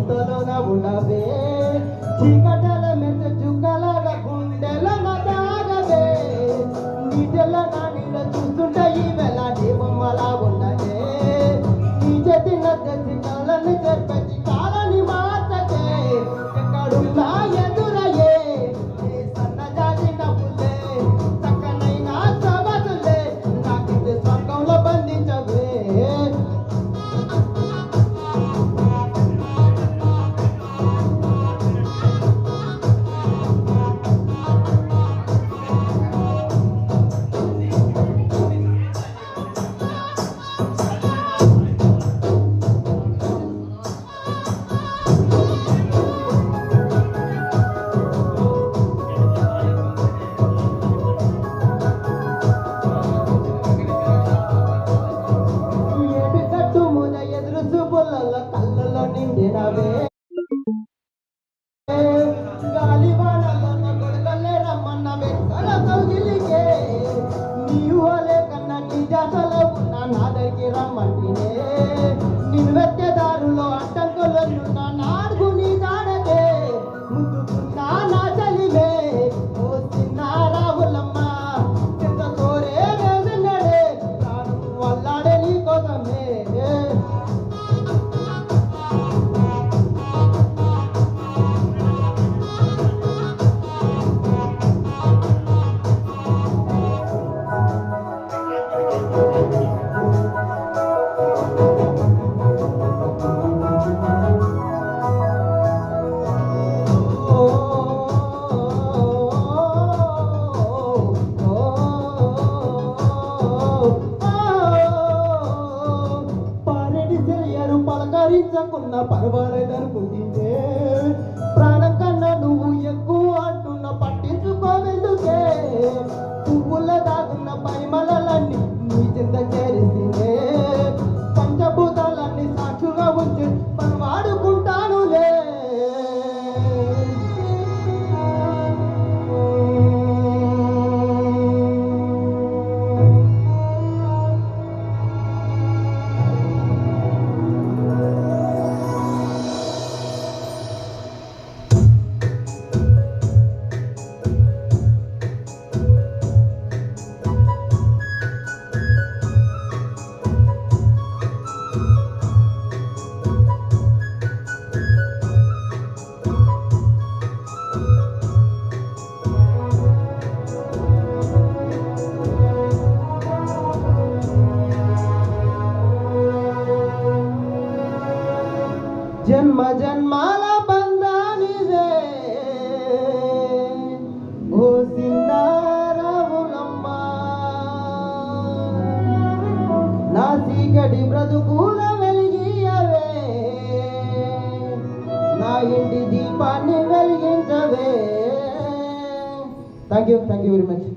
ఎంతలోన ఉండవే చీకటల మెచ్చ చుక్కలాగా గుండెల దాగవే నీటల నానిల చూస్తుంటే ఈ వేళ నీ బొమ్మలా ఉన్నదే నీ చేతి నచ్చి కళ్ళని తెప్పి కాలని మార్చకే ఎక్కడున్నా ఎదురయ్యే సన్నజాతి నవ్వులే చక్కనైనా సవతులే నాకింది స్వర్గంలో బంధించవే కళ్ళలో నిండినవే గాలి వానలోన గొడగలే రమ్మన్నవే కలకౌగిలికే నీవలే కన్నా నీ జాతలో ఉన్న నా దగ్గరికి రమ్మంటినే నిన్ను వెత్తే దారులో అడ్డంకులున్న నాడుగు నీ దాడకే ముద్దుకున్నా నా చలివే ఓ చిన్న రావులమ్మ చింత కోరే వేదనడే ప్రాణం వల్లాడే నీ కోసమే పలకరించకున్న పర్వాలేదనుకుంటే ప్రాణం కన్నా నువ్వు ఎక్కువ అంటున్న పట్టించుకోవెందుకే పువ్వుల దాగున్న పరిమళలన్నీ నీ చింత చేరిస్తే పంచభూతాలన్నీ సాక్షుగా ఉంచి మనం వాడుకుంటానులే జన్మ జన్మాల బంధానివే ఓ సిన్నారవులమ్మ నా చీకటి బ్రతుకుల వెలిగియవే నా ఇంటి దీపాన్ని వెలిగించవే థ్యాంక్ యూ వెరీ మచ్